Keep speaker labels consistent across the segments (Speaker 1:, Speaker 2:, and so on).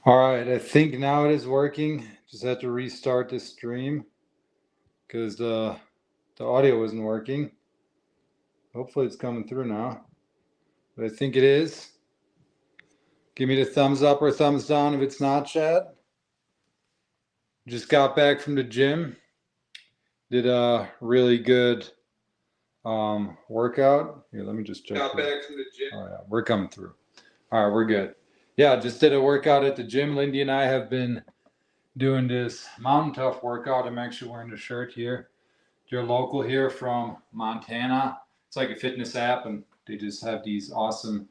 Speaker 1: All right, I think now it is working. Just had to restart the stream because the audio wasn't working. Hopefully it's coming through now, but I think it is. Give me the thumbs up or thumbs down if it's not, Chad. Just got back from the gym. Did a really good workout. Here, let me just check. Got back from the gym. Oh yeah, we're coming through. All right, we're good. Yeah, just did a workout at the gym. Lindy and I have been doing this Mountain Tough workout. I'm actually wearing the shirt here. They're local here from Montana. It's like a fitness app, and they just have these awesome,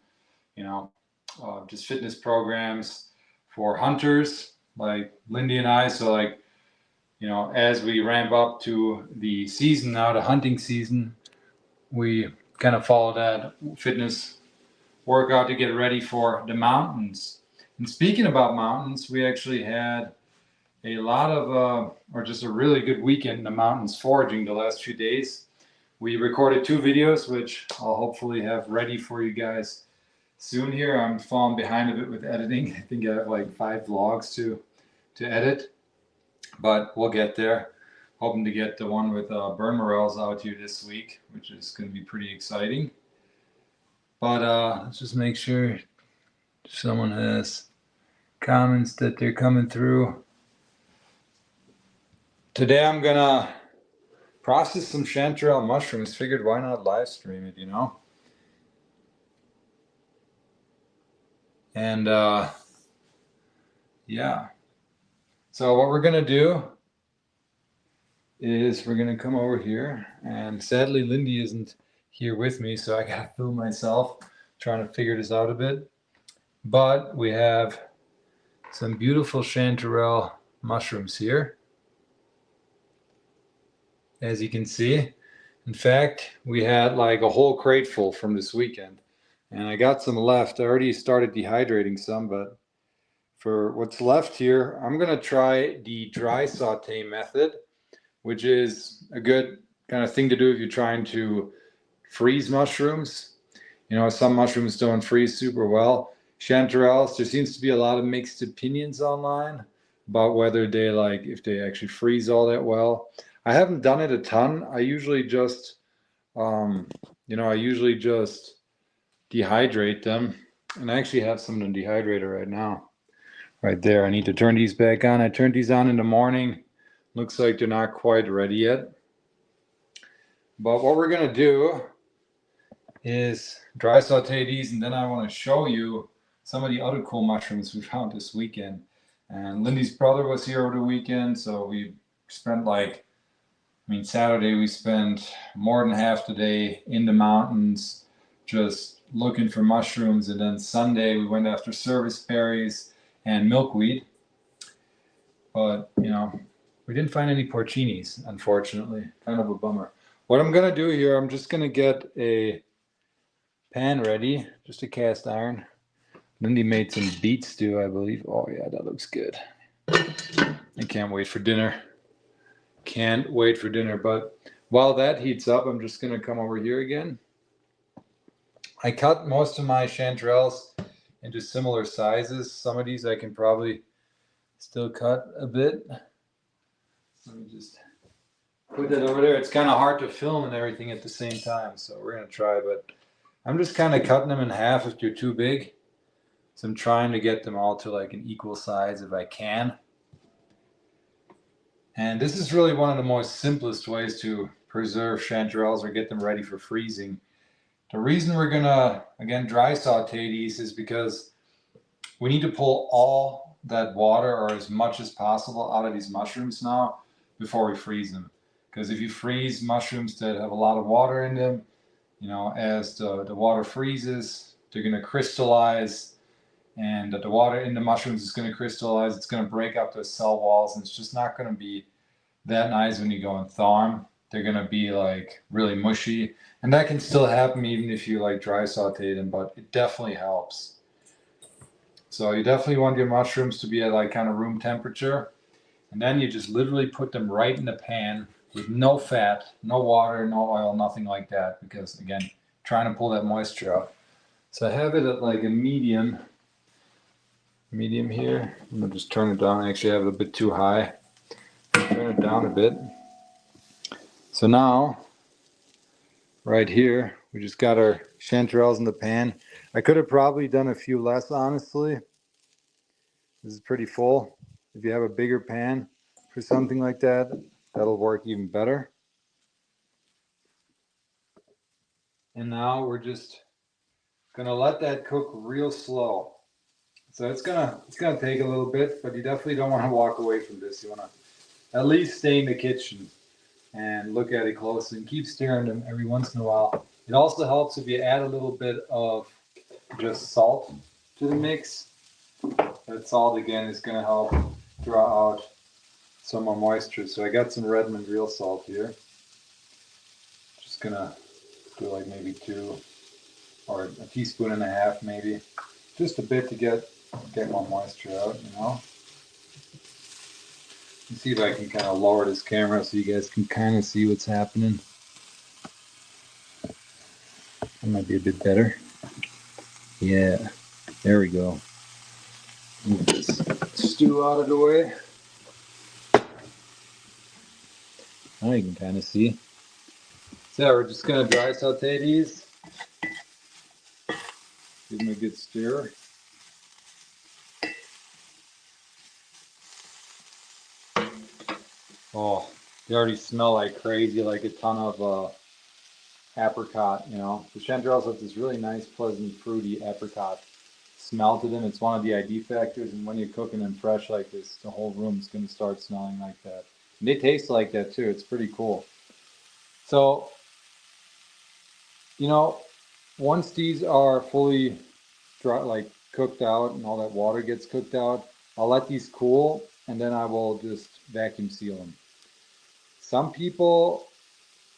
Speaker 1: just fitness programs for hunters like Lindy and I. So as we ramp up to the season now, the hunting season, we kind of follow that fitness workout to get ready for the mountains. And speaking about mountains, we actually had a lot of, or just a really good weekend in the mountains foraging the last few days. We recorded 2 videos, which I'll hopefully have ready for you guys soon here. I'm falling behind a bit with editing. I think I have like 5 vlogs to edit, but we'll get there. Hoping to get the one with burn morels out here this week, which is going to be pretty exciting. But let's just make sure someone has comments that they're coming through. Today I'm gonna process some chanterelle mushrooms. Figured why not live stream it, And yeah. So what we're gonna do is we're gonna come over here, and sadly Lindy isn't here with me, so I gotta film myself trying to figure this out a bit. But we have some beautiful chanterelle mushrooms here, as you can see. In fact, we had like a whole crate full from this weekend, and I got some left. I already started dehydrating some, but for what's left here, I'm gonna try the dry saute method, which is a good kind of thing to do if you're trying to freeze mushrooms. Some mushrooms don't freeze super well. Chanterelles, there seems to be a lot of mixed opinions online about whether they if they actually freeze all that well. I haven't done it a ton. I usually just dehydrate them, and I actually have some in the dehydrator right now. Right there. I need to turn these back on. I turned these on in the morning. Looks like they're not quite ready yet. But what we're gonna do is dry saute these, and then I want to show you some of the other cool mushrooms we found this weekend. And Lindy's brother was here over the weekend, so we spent Saturday we spent more than half the day in the mountains just looking for mushrooms, and then Sunday we went after service berries and milkweed. But we didn't find any porcinis, unfortunately. Kind of a bummer. What I'm gonna do here, I'm just gonna get a pan ready, just a cast iron. Lindy made some beet stew, I believe. Oh yeah, that looks good. I can't wait for dinner. Can't wait for dinner. But while that heats up, I'm just gonna come over here again. I cut most of my chanterelles into similar sizes. Some of these I can probably still cut a bit. Let me just put that over there. It's kind of hard to film and everything at the same time, so we're gonna try, but I'm just kind of cutting them in half if they're too big. So I'm trying to get them all to like an equal size if I can. And this is really one of the most simplest ways to preserve chanterelles or get them ready for freezing. The reason we're gonna, again, dry saute these is because we need to pull all that water, or as much as possible, out of these mushrooms now before we freeze them. Because if you freeze mushrooms that have a lot of water in them, as the water freezes, they're gonna crystallize, and the water in the mushrooms is gonna crystallize. It's gonna break up those cell walls, and it's just not gonna be that nice when you go and thaw them. They're gonna be like really mushy, and that can still happen even if you dry saute them, but it definitely helps. So you definitely want your mushrooms to be at kind of room temperature, and then you just literally put them right in the pan with no fat, no water, no oil, nothing like that, because again, trying to pull that moisture out. So I have it at like a medium, medium here. I'm gonna just turn it down. I actually have it a bit too high. Turn it down a bit. So now, right here, we just got our chanterelles in the pan. I could have probably done a few less, honestly. This is pretty full. If you have a bigger pan for something like that, that'll work even better. And now we're just gonna let that cook real slow. So it's gonna take a little bit, but you definitely don't want to walk away from this. You want to at least stay in the kitchen and look at it closely and keep stirring them every once in a while. It also helps if you add a little bit of just salt to the mix. That salt again is gonna help draw out some more moisture. So I got some Redmond real salt here. Just gonna do like maybe 2 or a teaspoon and a half maybe. Just a bit to get more moisture out, you know. Let's see if I can kind of lower this camera so you guys can kind of see what's happening. That might be a bit better. Yeah, there we go. Move this stew out of the way. Now you can kind of see. So we're just gonna dry saute these. Give them a good stir. Oh, they already smell like crazy, like a ton of apricot, you know. The chanterelles have this really nice, pleasant, fruity apricot smell to them. It's one of the ID factors, and when you're cooking them fresh like this, the whole room's going to start smelling like that. And they taste like that too. It's pretty cool. So, you know, once these are fully dry, like cooked out and all that water gets cooked out, I'll let these cool and then I will just vacuum seal them. Some people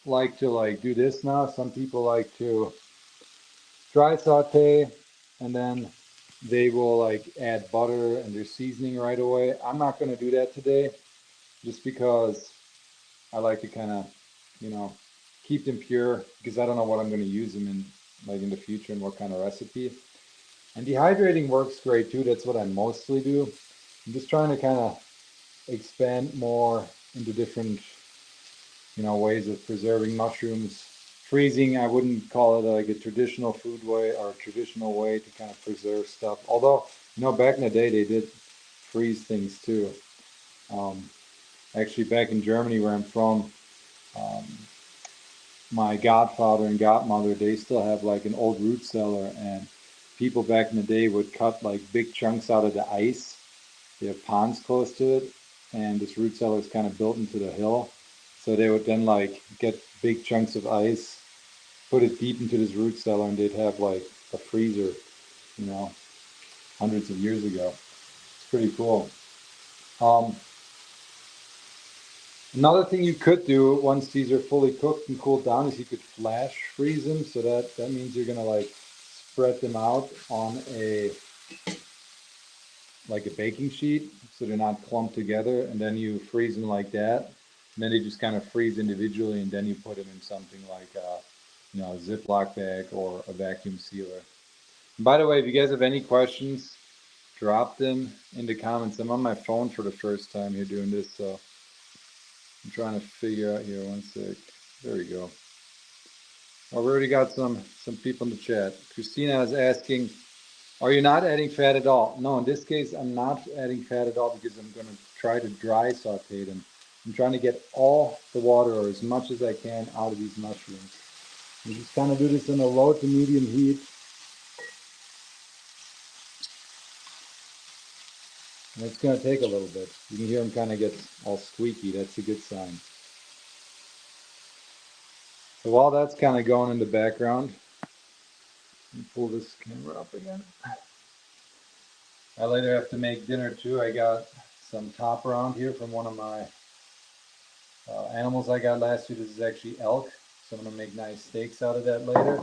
Speaker 1: like to do this now. Some people like to dry saute and then they will like add butter and their seasoning right away. I'm not going to do that today just because I like to kind of, you know, keep them pure because I don't know what I'm going to use them in like in the future and what kind of recipe. And dehydrating works great too. That's what I mostly do. I'm just trying to kind of expand more into different, you know, ways of preserving mushrooms. Freezing, I wouldn't call it like a traditional food way or a traditional way to kind of preserve stuff. Although, you know, back in the day they did freeze things too. Um, Actually, back in Germany where I'm from, um, my godfather and godmother, they still have like an old root cellar, and people back in the day would cut like big chunks out of the ice. They have ponds close to it, and this root cellar is kind of built into the hill. So they would then like get big chunks of ice, put it deep into this root cellar, and they'd have like a freezer, you know, hundreds of years ago. It's pretty cool. Um, Another thing you could do once these are fully cooked and cooled down is you could flash freeze them. So that means you're gonna like spread them out on a like a baking sheet so they're not clumped together, and then you freeze them like that. And then they just kind of freeze individually, and then you put them in something like you know, a Ziploc bag or a vacuum sealer. And by the way, if you guys have any questions, drop them in the comments. I'm on my phone for the first time here doing this, so I'm trying to figure out here. One sec. There we go. Well, we already got some people in the chat. Christina is asking, are you not adding fat at all? No, in this case, I'm not adding fat at all because I'm going to try to dry saute them. I'm trying to get all the water or as much as I can out of these mushrooms. You just kind of do this in a low to medium heat. And it's going to take a little bit. You can hear them kind of get all squeaky. That's a good sign. So while that's kind of going in the background, let me pull this camera up again. I later have to make dinner too. I got some top round here from one of my animals I got last year. This is actually elk, so I'm going to make nice steaks out of that later.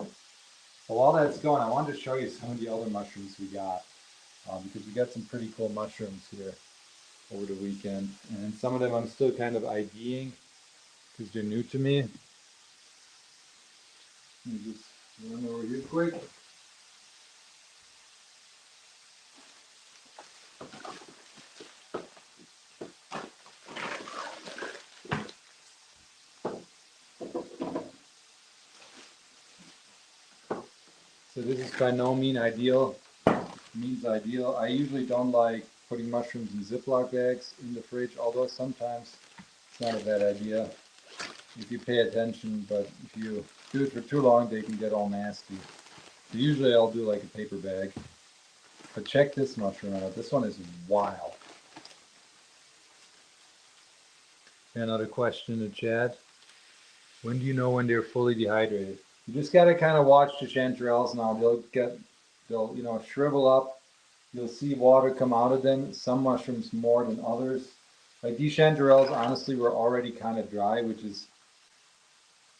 Speaker 1: So while that's going, I wanted to show you some of the other mushrooms we got because we got some pretty cool mushrooms here over the weekend. And some of them I'm still kind of IDing because they're new to me. Let me just run over here quick. So this is by no means ideal. I usually don't like putting mushrooms in Ziploc bags in the fridge, although sometimes it's not a bad idea if you pay attention, but if you do it for too long, they can get all nasty. So usually I'll do like a paper bag. But check this mushroom out. This one is wild. Another question in the chat. When do you know when they're fully dehydrated? You just gotta kind of watch the chanterelles now. They'll shrivel up. You'll see water come out of them. Some mushrooms more than others. Like these chanterelles, honestly, were already kind of dry, which is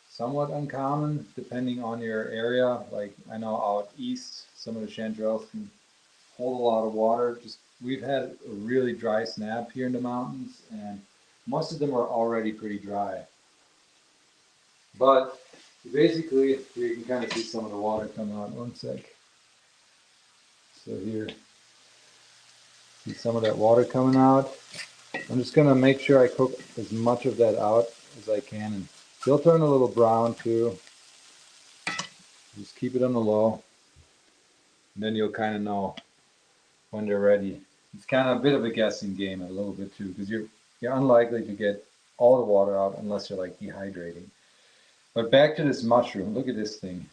Speaker 1: somewhat uncommon depending on your area. Like I know out east, some of the chanterelles can hold a lot of water. We've had a really dry snap here in the mountains, and most of them are already pretty dry. But basically, here you can kind of see some of the water come out. One sec. So here, see some of that water coming out. I'm just gonna make sure I cook as much of that out as I can, and they'll turn a little brown too. Just keep it on the low, and then you'll kind of know when they're ready. It's kind of a bit of a guessing game a little bit too, because you're unlikely to get all the water out unless you're like dehydrating. But back to this mushroom. Look at this thing.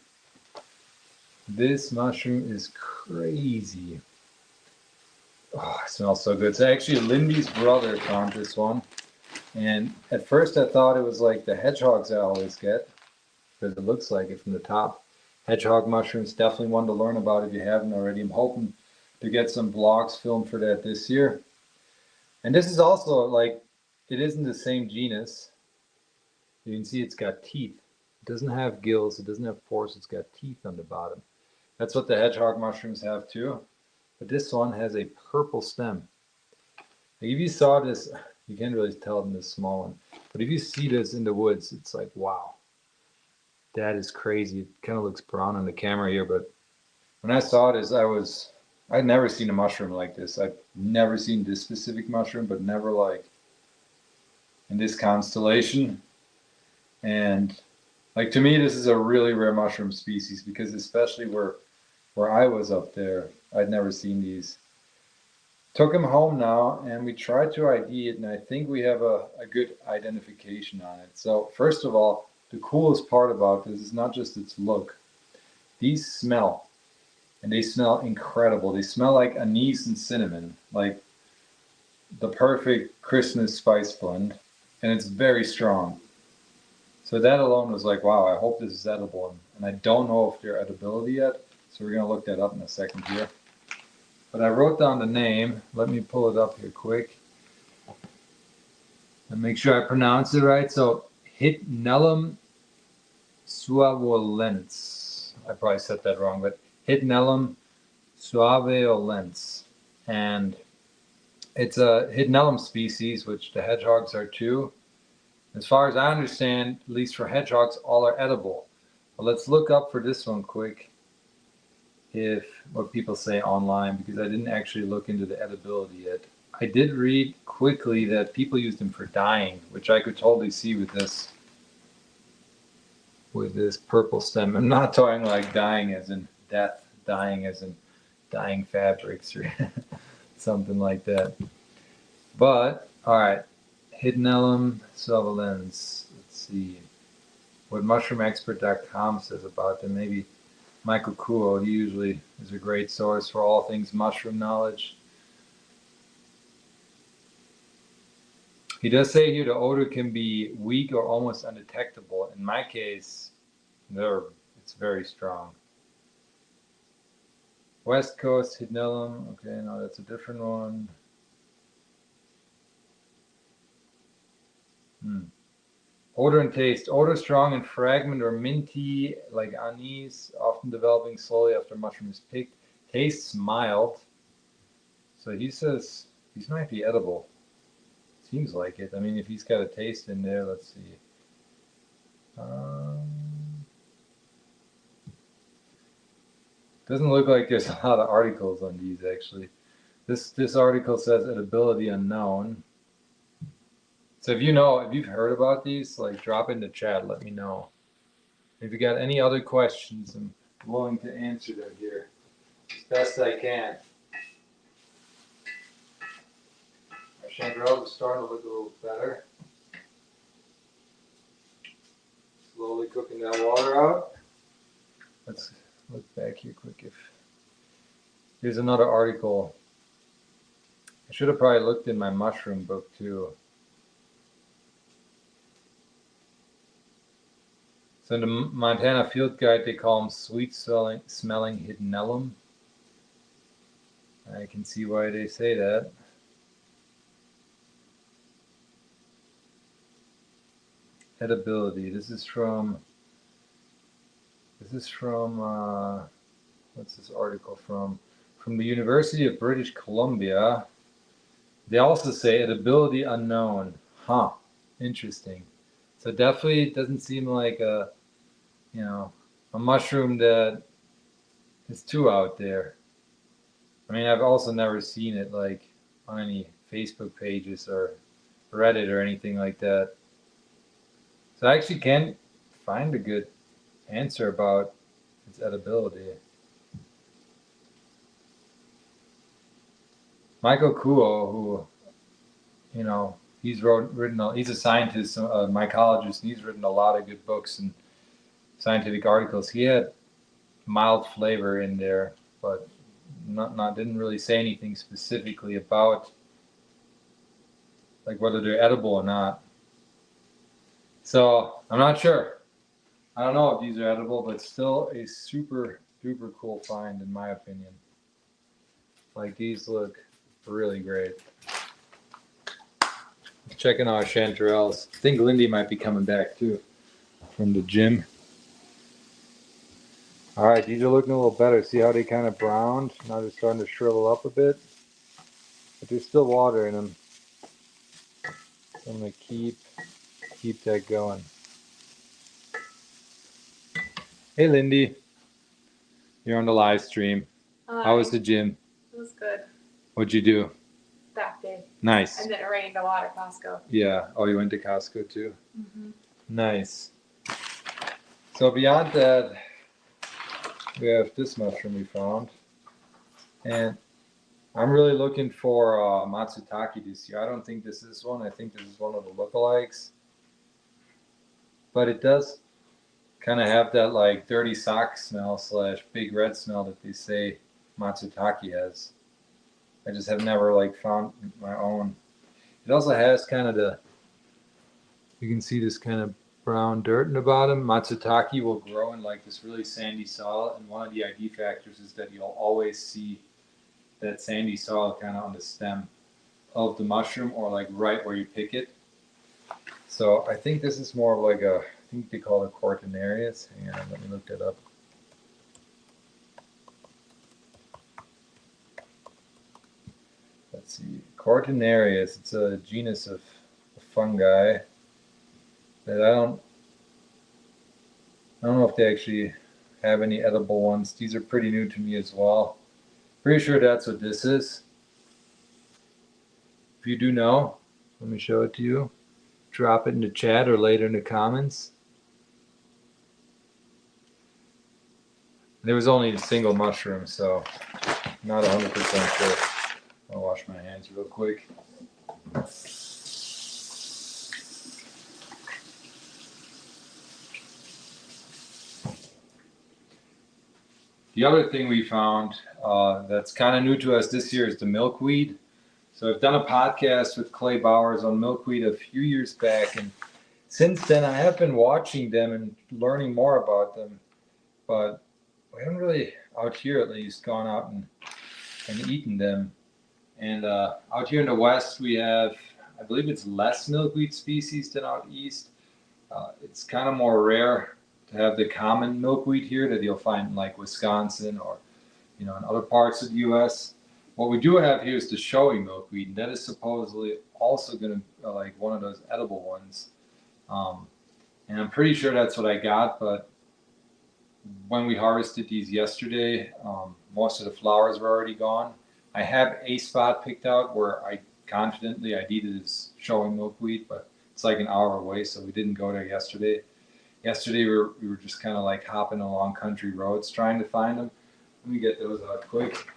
Speaker 1: This mushroom is crazy. Oh, it smells so good. So actually Lindy's brother found this one. And at first I thought it was like the hedgehogs I always get, because it looks like it from the top. Hedgehog mushrooms, definitely one to learn about if you haven't already. I'm hoping to get some vlogs filmed for that this year. And this is also like, it isn't the same genus. You can see it's got teeth. It doesn't have gills, it doesn't have pores, it's got teeth on the bottom. That's what the hedgehog mushrooms have too. But this one has a purple stem. Like if you saw this, you can't really tell in this small one, but if you see this in the woods, it's like, wow, that is crazy. It kind of looks brown on the camera here, but when I saw this, I'd never seen a mushroom like this. I've never seen this specific mushroom, but never like in this constellation. And like to me, this is a really rare mushroom species, because especially where I was up there, I'd never seen these. Took him home now, and we tried to ID it, and I think we have a good identification on it. So first of all, the coolest part about this is not just its look. These smell, and they smell incredible. They smell like anise and cinnamon, like the perfect Christmas spice blend, and it's very strong. So that alone was like, wow, I hope this is edible. And I don't know if they're edibility yet, so we're gonna look that up in a second here. But I wrote down the name. Let me pull it up here quick and make sure I pronounce it right. So Hytnellum suaveolens. I probably said that wrong, but Hytnellum suaveolens. And it's a Hytnellum species, which the hedgehogs are too. As far as I understand, at least for hedgehogs, all are edible. But let's look up for this one quick, if what people say online, because I didn't actually look into the edibility yet. I did read quickly that people use them for dyeing, which I could totally see with this purple stem. I'm not talking like dyeing as in death, dyeing as in dyeing fabrics or something like that. But all right, Hytnellum suaveolens. Let's see what mushroomexpert.com says about them. Maybe Michael Kuo, he usually is a great source for all things mushroom knowledge. He does say here the odor can be weak or almost undetectable. In my case, it's very strong. West Coast Hytnellum. Okay, no, that's a different one. Odor and taste. Odor strong and fragment or minty, like anise, often developing slowly after mushroom is picked. Tastes mild. So he says these might be edible. Seems like it. I mean, if he's got a taste in there, let's see. Doesn't look like there's a lot of articles on these actually. This article says edibility unknown. So if you've heard about these, like drop in the chat, let me know. If you got any other questions, I'm willing to answer them here as best I can. Our chanterelle is starting to look a little better. Slowly cooking that water out. Let's look back here quick. Here's another article. I should have probably looked in my mushroom book too. So in the Montana Field Guide, they call them sweet-smelling hiddenellum. I can see why they say that. Edibility. This is from what's this article from? From the University of British Columbia. They also say edibility unknown. Huh. Interesting. So definitely doesn't seem like a mushroom that is too out there. I mean, I've also never seen it like on any Facebook pages or Reddit or anything like that. So I actually can't find a good answer about its edibility. Michael Kuo, who, he's a scientist, a mycologist, and he's written a lot of good books and scientific articles. He had mild flavor in there, but didn't really say anything specifically about like whether they're edible or not. So I'm not sure. I don't know if these are edible, but still a super duper cool find in my opinion. Like these look really great. Checking our chanterelles. I think Lindy might be coming back too from the gym. All right, these are looking a little better. See how they kind of browned? Now they're starting to shrivel up a bit. But there's still water in them. So I'm going to keep that going. Hey, Lindy. You're on the live stream.
Speaker 2: Hi.
Speaker 1: How was the gym?
Speaker 2: It was good.
Speaker 1: What'd you do?
Speaker 2: That day.
Speaker 1: Nice.
Speaker 2: And then it rained a lot at Costco.
Speaker 1: Yeah. Oh, you went to Costco too?
Speaker 2: Mm-hmm.
Speaker 1: Nice. So beyond that, we have this mushroom we found. And I'm really looking for matsutake this year. I don't think this is one. I think this is one of the lookalikes. But it does kind of have that like dirty sock smell / big red smell that they say matsutake has. I just have never like found my own. It also has kind of you can see this kind of brown dirt in the bottom. Matsutake will grow in like this really sandy soil, and one of the ID factors is that you'll always see that sandy soil kind of on the stem of the mushroom or like right where you pick it. So I think this is more of like I think they call it Cortinarius. Hang on, let me look that up. Let's see, Cortinarius. It's a genus of fungi that I don't know if they actually have any edible ones. These are pretty new to me as well. Pretty sure that's what this is. If you do know, let me show it to you. Drop it in the chat or later in the comments. There was only a single mushroom, so not 100% sure. I'll wash my hands real quick. The other thing we found that's kind of new to us this year is the milkweed. So I've done a podcast with Clay Bowers on milkweed a few years back, and since then I have been watching them and learning more about them, but we haven't really, out here at least, gone out and eaten them. And out here in the West we have, I believe it's less milkweed species than out east. It's kind of more rare to have the common milkweed here that you'll find in like Wisconsin or in other parts of the U.S. What we do have here is the showy milkweed, and that is supposedly also going to like one of those edible ones. And I'm pretty sure that's what I got, but when we harvested these yesterday, most of the flowers were already gone. I have a spot picked out where I confidently ID'd it as showing milkweed, but it's like an hour away, so we didn't go there yesterday. Yesterday we were just kind of like hopping along country roads trying to find them. Let me get those out quick.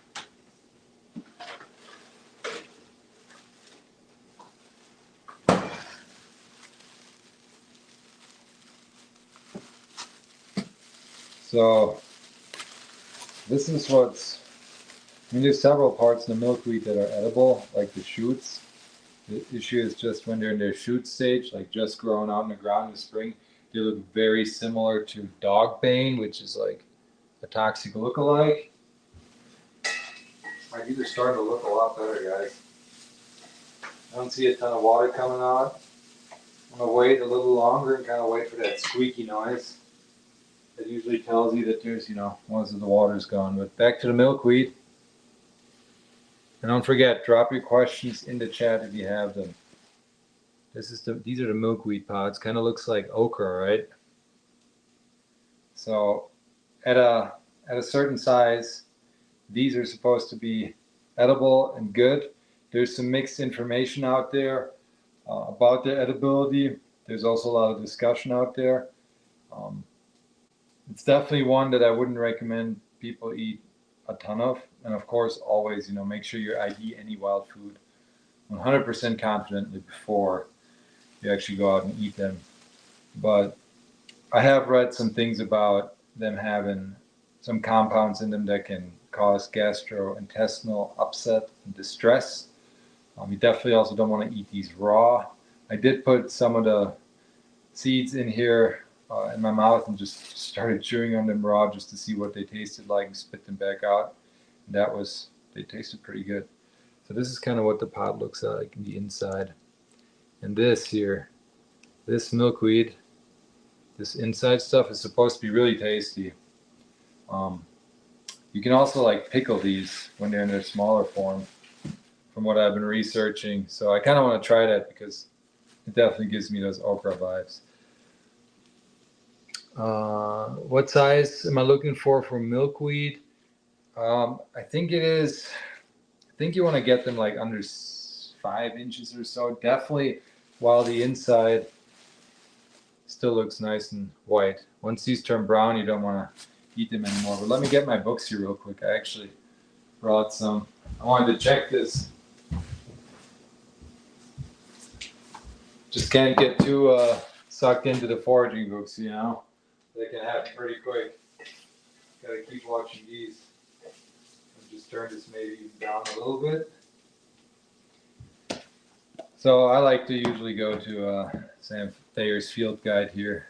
Speaker 1: So this is there's several parts in the milkweed that are edible, like the shoots. The issue is just when they're in their shoot stage, like just growing out in the ground in the spring, they look very similar to dog bane, which is like a toxic lookalike. My bees are starting to look a lot better, guys. I don't see a ton of water coming out. I'm gonna wait a little longer and kind of wait for that squeaky noise. That usually tells you that there's, most of the water's gone. But back to the milkweed. And don't forget, drop your questions in the chat if you have them. These are the milkweed pods. Kind of looks like okra, right? So at a certain size, these are supposed to be edible and good. There's some mixed information out there about their edibility. There's also a lot of discussion out there. It's definitely one that I wouldn't recommend people eat a ton of. And of course, always, make sure you ID any wild food 100% confidently before you actually go out and eat them. But I have read some things about them having some compounds in them that can cause gastrointestinal upset and distress. You definitely also don't want to eat these raw. I did put some of the seeds in here in my mouth and just started chewing on them raw just to see what they tasted like and spit them back out. And they tasted pretty good. So this is kind of what the pod looks like in the inside. And this here, this milkweed, this inside stuff is supposed to be really tasty. You can also like pickle these when they're in their smaller form, from what I've been researching. So I kind of want to try that because it definitely gives me those okra vibes. What size am I looking for milkweed? I think you want to get them like under 5 inches or so. Definitely while the inside still looks nice and white. Once these turn brown, you don't want to eat them anymore. But let me get my books here real quick. I actually brought some. I wanted to check this. Just can't get too sucked into the foraging books, They can happen pretty quick. Gotta keep watching these. I'll just turn this maybe down a little bit. So I like to usually go to Sam Thayer's field guide here.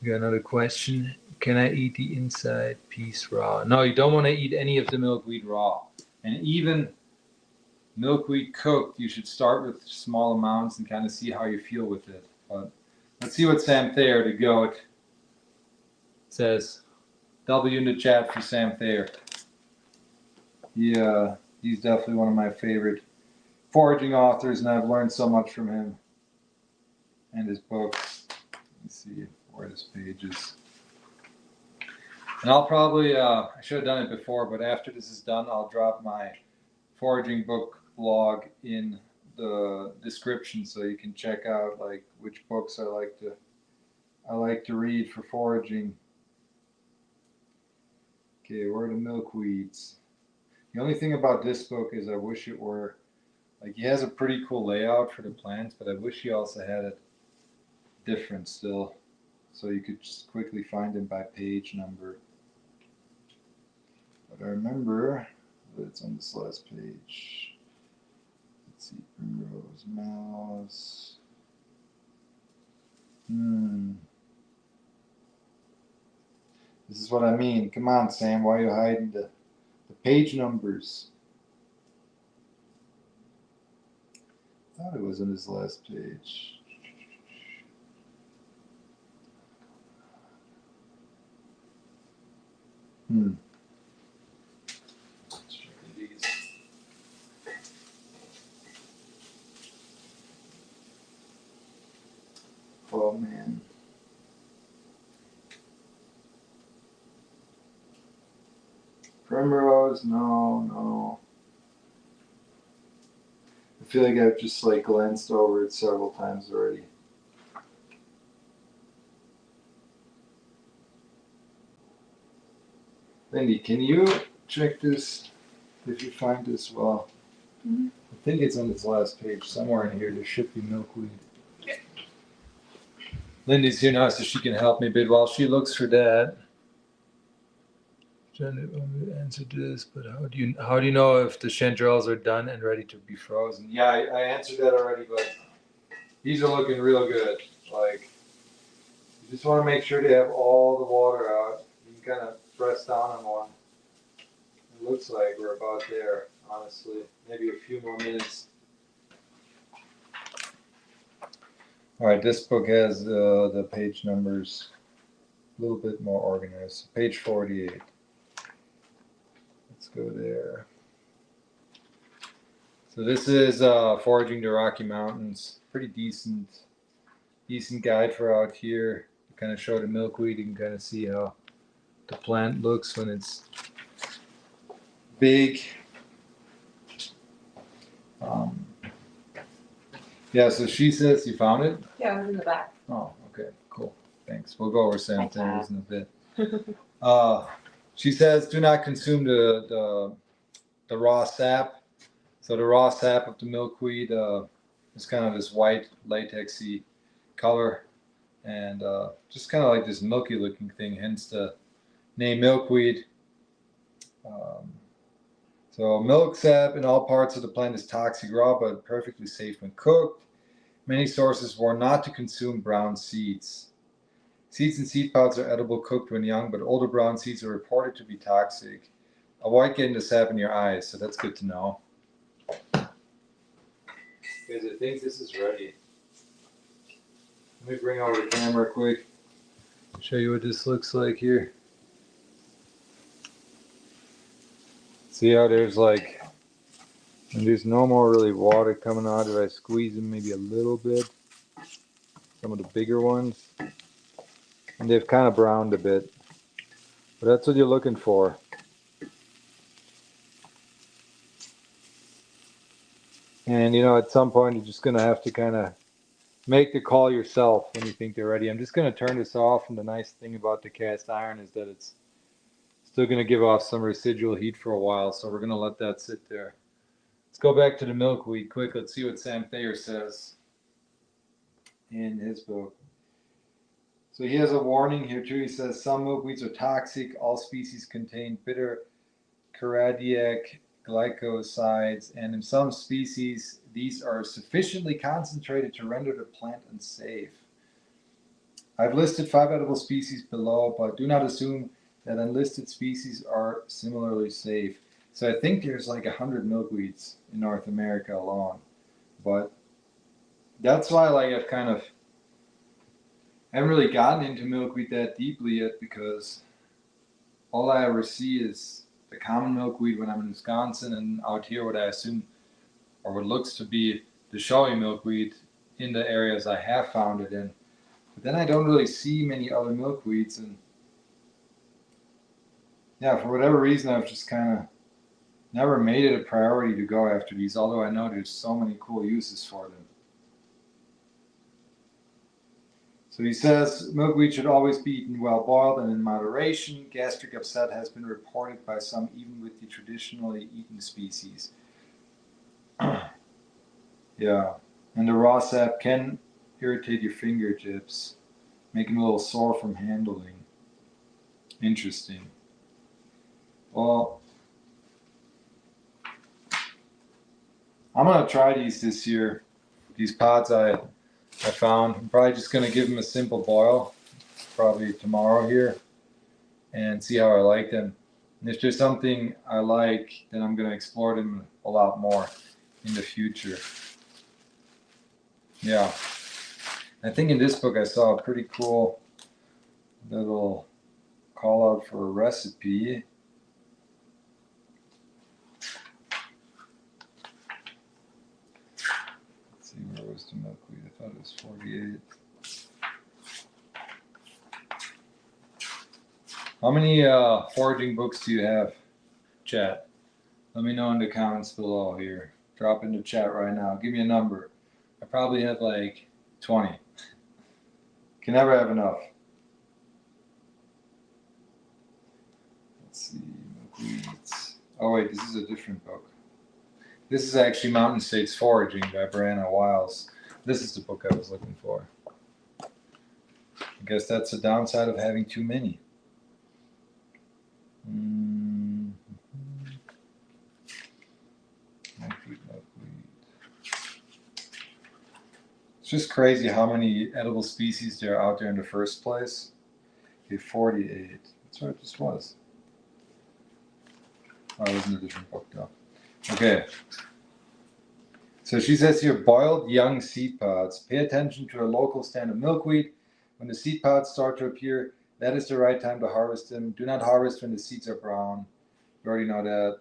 Speaker 1: We got another question. Can I eat the inside piece raw? No, you don't want to eat any of the milkweed raw. And even milkweed cooked, you should start with small amounts and kind of see how you feel with it. But let's see what Sam Thayer, the goat, says. W in the chat for Sam Thayer. Yeah, he's definitely one of my favorite foraging authors, and I've learned so much from him and his books. Let's see where this page is. And I'll probably, I should have done it before, but after this is done, I'll drop my foraging book blog in the description so you can check out like which books I like to read for foraging. Okay, where are the milkweeds? The only thing about this book is I wish it were, like, he has a pretty cool layout for the plants, but I wish he also had it different still, so you could just quickly find them by page number. But I remember that it's on this last page. Let's see, primrose, mouse. This is what I mean. Come on, Sam, why are you hiding the page numbers? I thought it was on this last page. Oh man. Primrose, no. I feel like I've just like glanced over it several times already. Lindy, can you check this if you find this well?
Speaker 2: Mhm.
Speaker 1: I think it's on this last page somewhere in here. There should be milkweed.
Speaker 2: Okay.
Speaker 1: Lindy's here now, so she can help me a bit while she looks for that. Trying to answer this, but how do you know if the chanterelles are done and ready to be frozen? Yeah, I answered that already, but these are looking real good. Like, you just want to make sure they have all the water out. You can kind of press down on one. It looks like we're about there, honestly. Maybe a few more minutes. All right, this book has the page numbers a little bit more organized. Page 48. Let's go there. So this is foraging the Rocky Mountains. Pretty decent guide for out here. To kind of show the milkweed. You can kind of see how the plant looks when it's big. Yeah, so she says you found it?
Speaker 2: Yeah, it was in the back.
Speaker 1: Oh, okay, cool. Thanks. We'll go over sanitaries in a bit. She says do not consume the raw sap. So the raw sap of the milkweed is kind of this white latexy color and just kind of like this milky looking thing, hence the name milkweed. So milk sap in all parts of the plant is toxic raw but perfectly safe when cooked. Many sources warn not to consume brown seeds. Seeds and seed pods are edible cooked when young, but older brown seeds are reported to be toxic. Avoid getting the sap in your eyes, so that's good to know. Guys, I think this is ready. Let me bring over the camera quick. Show you what this looks like here. See how there's like, and there's no more really water coming out if I squeeze them maybe a little bit. Some of the bigger ones. And they've kind of browned a bit. But that's what you're looking for. And you know, at some point you're just gonna have to kind of make the call yourself when you think they're ready. I'm just gonna turn this off, and the nice thing about the cast iron is that it's still gonna give off some residual heat for a while, so we're gonna let that sit there. Let's go back to the milkweed quick. Let's see what Sam Thayer says in his book. So he has a warning here too. He says some milkweeds are toxic. All species contain bitter caradiac glycosides, and in some species, these are sufficiently concentrated to render the plant unsafe. I've listed 5 edible species below, but do not assume that unlisted species are similarly safe. So I think there's like 100 milkweeds in North America alone, but that's why I've kind of haven't really gotten into milkweed that deeply yet, because all I ever see is the common milkweed when I'm in Wisconsin, and out here what I assume or what looks to be the showy milkweed in the areas I have found it in. But then I don't really see many other milkweeds, and yeah, for whatever reason I've just kind of never made it a priority to go after these, although I know there's so many cool uses for them. So he says milkweed should always be eaten well boiled and in moderation. Gastric upset has been reported by some even with the traditionally eaten species. Yeah, and the raw sap can irritate your fingertips, make them a little sore from handling. Interesting. Well, I'm gonna try these this year. These pods I found. I'm probably just gonna give them a simple boil, probably tomorrow here, and see how I like them. And if there's something I like, then I'm gonna explore them a lot more in the future. Yeah. I think in this book I saw a pretty cool little call out for a recipe. Let's see, where was the milkweed? I thought it was 48. How many foraging books do you have, chat? Let me know in the comments below here. Drop in the chat right now. Give me a number. I probably have like 20. Can never have enough. Let's see. Weeds. Oh wait, this is a different book. This is actually Mountain States Foraging by Brianna Wiles. This is the book I was looking for. I guess that's the downside of having too many. Milkweed. It's just crazy how many edible species there are out there in the first place. Okay, 48. That's what this was. Oh, it was in a different book though. Okay. So she says here, boiled young seed pods. Pay attention to a local stand of milkweed. When the seed pods start to appear, that is the right time to harvest them. Do not harvest when the seeds are brown. You already know that.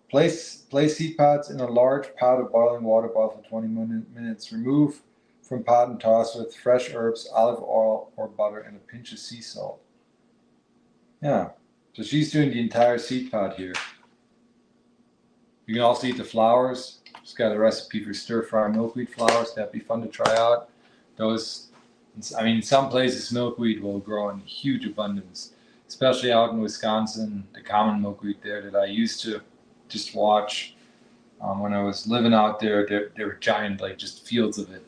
Speaker 1: Place seed pods in a large pot of boiling water. Boil for 20 minutes. Remove from pot and toss with fresh herbs, olive oil or butter, and a pinch of sea salt. Yeah. So she's doing the entire seed pod here. You can also eat the flowers. She's got a recipe for stir-fry milkweed flowers. That'd be fun to try out. Those, I mean, some places milkweed will grow in huge abundance, especially out in Wisconsin. The common milkweed there that I used to just watch when I was living out there, there were giant, like just fields of it.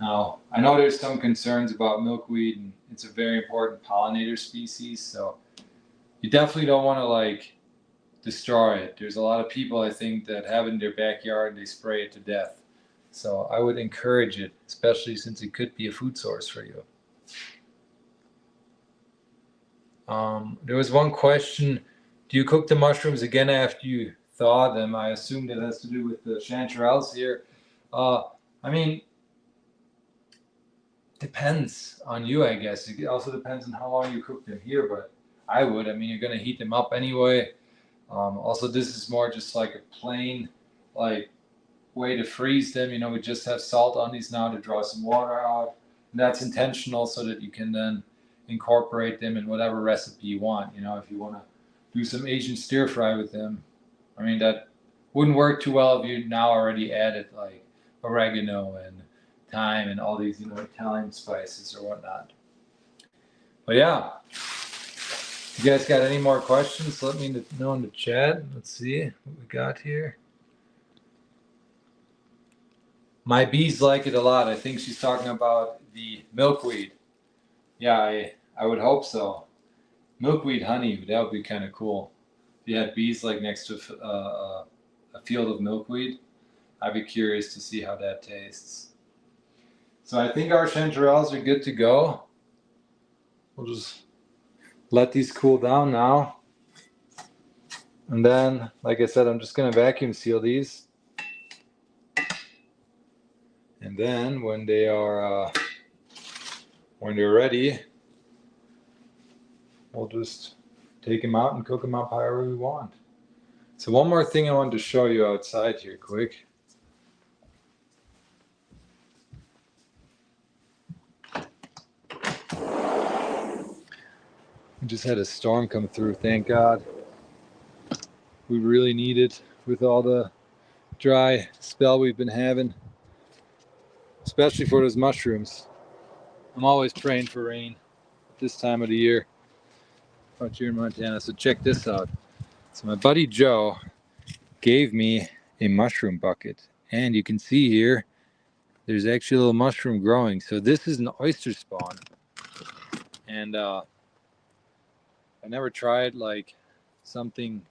Speaker 1: Now, I know there's some concerns about milkweed, and it's a very important pollinator species, so you definitely don't want to like destroy it. There's a lot of people, I think, that have it in their backyard and they spray it to death. So I would encourage it, especially since it could be a food source for you. There was one question. Do you cook the mushrooms again after you thaw them? I assume that has to do with the chanterelles here. I mean, depends on you, I guess. It also depends on how long you cook them here, but I would. I mean, you're going to heat them up anyway. Also, this is more just like a plain like way to freeze them. You know, we just have salt on these now to draw some water out. And that's intentional so that you can then incorporate them in whatever recipe you want. You know, if you want to do some Asian stir fry with them, I mean, that wouldn't work too well if you now already added like oregano and thyme and all these, you know, Italian spices or whatnot. But yeah. You guys got any more questions? Let me know in the chat. Let's see what we got here. My bees like it a lot. I think she's talking about the milkweed. Yeah, I would hope so. Milkweed honey, that would be kind of cool. If you had bees like next to a field of milkweed, I'd be curious to see how that tastes. So I think our chanterelles are good to go. We'll just let these cool down now. And then, like I said, I'm just going to vacuum seal these. And then when they are when they're ready, we'll just take them out and cook them up however we want. So one more thing I wanted to show you outside here quick. We just had a storm come through, thank God. We really need it with all the dry spell we've been having, especially for those mushrooms. I'm always praying for rain at this time of the year out here in Montana. So check this out. So my buddy Joe gave me a mushroom bucket, and you can see here there's actually a little mushroom growing. So this is an oyster spawn, and I never tried like something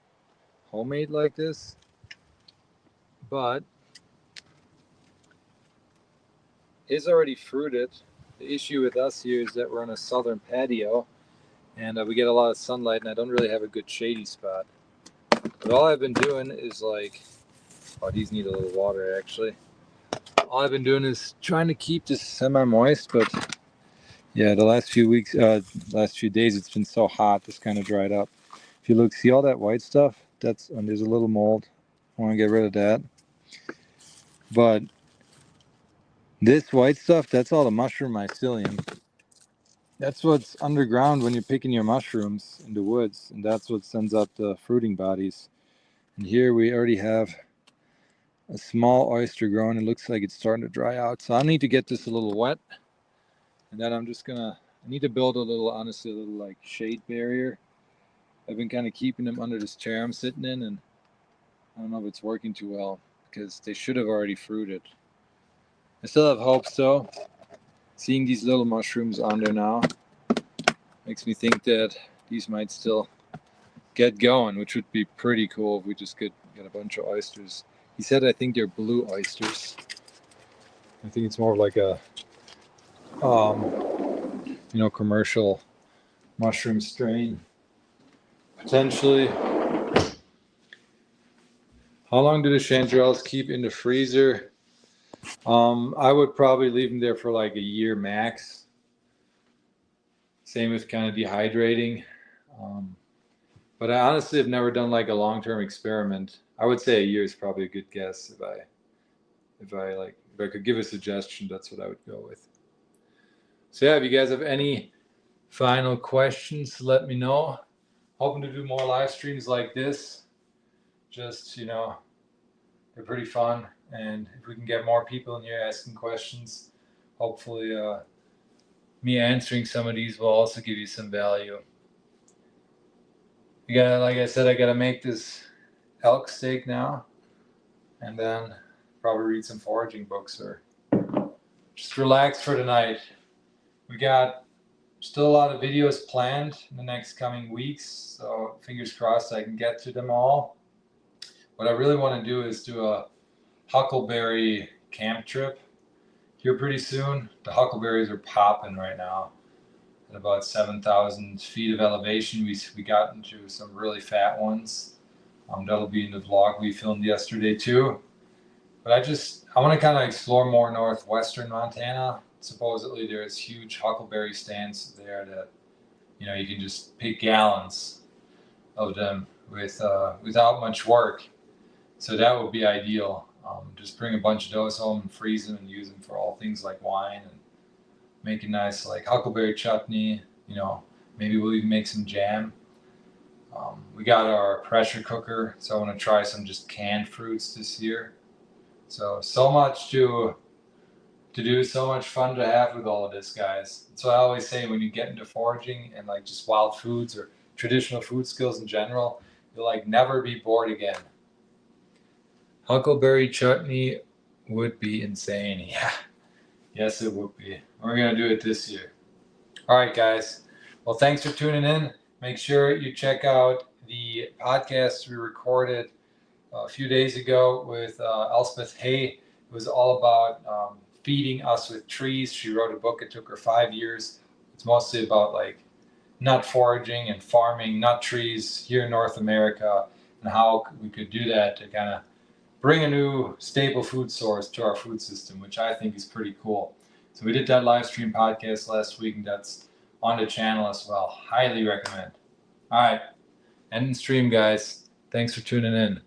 Speaker 1: homemade like this, but it's already fruited. The issue with us here is that we're on a southern patio, and we get a lot of sunlight, and I don't really have a good shady spot. But all I've been doing is like, oh, these need a little water actually. All I've been doing is trying to keep this semi-moist, but yeah, the last few weeks, last few days, it's been so hot, this kind of dried up. If you look, see all that white stuff? That's, and there's a little mold. I want to get rid of that. But this white stuff, that's all the mushroom mycelium. That's what's underground when you're picking your mushrooms in the woods, and that's what sends out the fruiting bodies. And here we already have a small oyster growing. It looks like it's starting to dry out. So I need to get this a little wet. And then I'm just gonna, I need to build a little, honestly, a little like shade barrier I've been kind of keeping them under this chair I'm sitting in, and I don't know if it's working too well because they should have already fruited. I still have hopes though. Seeing these little mushrooms on there now makes me think that these might still get going, which would be pretty cool if we just could get a bunch of oysters. He said I think they're blue oysters. I think it's more of like a commercial mushroom strain. Potentially. How long do the chanterelles keep in the freezer? I would probably leave them there for like a year max. Same with kind of dehydrating. But I honestly have never done like a long-term experiment. I would say a year is probably a good guess. If I could give a suggestion, that's what I would go with. So yeah, if you guys have any final questions, let me know. Hoping to do more live streams like this. Just, they're pretty fun. And if we can get more people in here asking questions, hopefully me answering some of these will also give you some value. Like I said, I gotta make this elk steak now, and then probably read some foraging books or just relax for tonight. We got still a lot of videos planned in the next coming weeks, so fingers crossed I can get to them all. What I really want to do is do a huckleberry camp trip here pretty soon. The huckleberries are popping right now. At about 7,000 feet of elevation, we got into some really fat ones. That'll be in the vlog we filmed yesterday too. But I want to kind of explore more northwestern Montana. Supposedly there's huge huckleberry stands there that, you can just pick gallons of them without much work. So that would be ideal. Just bring a bunch of those home and freeze them and use them for all things like wine and make a nice like huckleberry chutney. Maybe we'll even make some jam. We got our pressure cooker, so I want to try some just canned fruits this year. So much to do, so much fun to have with all of this, guys. So I always say when you get into foraging and like just wild foods or traditional food skills in general, you'll like never be bored again. Huckleberry chutney would be insane. Yeah. Yes, it would be. We're going to do it this year. All right, guys. Well, thanks for tuning in. Make sure you check out the podcast we recorded a few days ago with Elspeth Hay. It was all about feeding us with trees. She wrote a book. It took her 5 years. It's mostly about like nut foraging and farming nut trees here in North America and how we could do that to kind of bring a new staple food source to our food system, which I think is pretty cool. So we did that live stream podcast last week, and that's on the channel as well. Highly recommend. All right, end stream, guys. Thanks for tuning in.